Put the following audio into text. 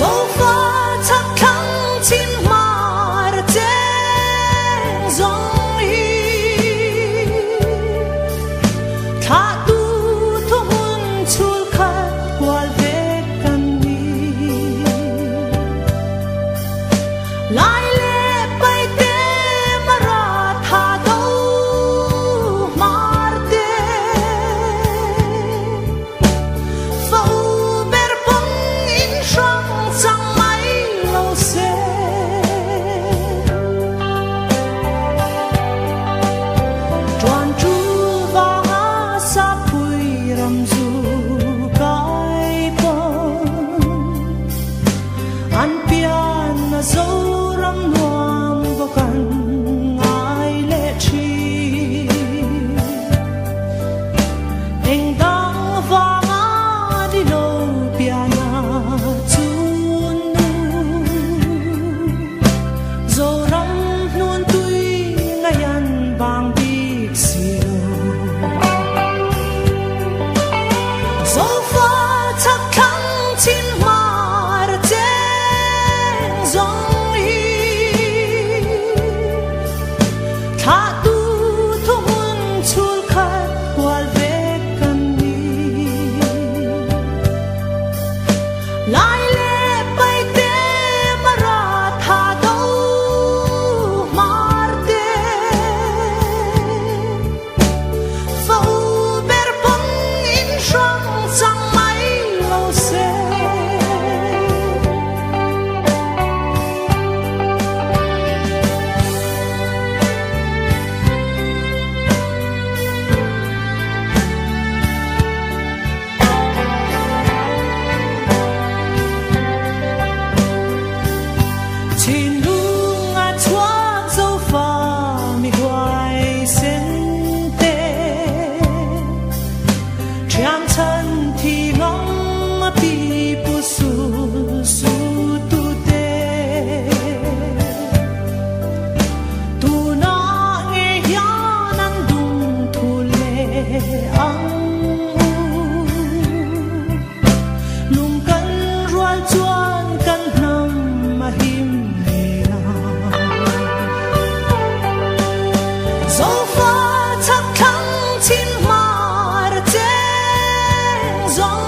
dẫu pha thắc khăng chín mà trên dòng hi thả tu thu hun chul khát qua về căn đi lại lệ bay tê mà ra thả đâu mar tê phâu ber bông in răng chẳng mấy lâu xe tròn tru và ngã sa pui ram du cái bông an pian na dấu ram nuam vô căn ai lệ chi anh đang và ngã đi lâu piana chun nu dấu ram nuan tui ngayan bang big siêu dẫu pha thắc khăng chín mà trên dòng hi thả tu thu hun chul khát qua về căn đi lại lệ bay tê mà ra thả đâu mar tê phâu ber bông in răng chẳng mấy lâu xe Chin lung a chuan dâu pha mi hoài sen tê Triam chân thì ngóng a pi pu su su tu tê tu na nghe ya nan dung thu lệ ang lung kan rual chuan kan nam ma him ne na dẫu pha thắc khăng chín mà trên dòng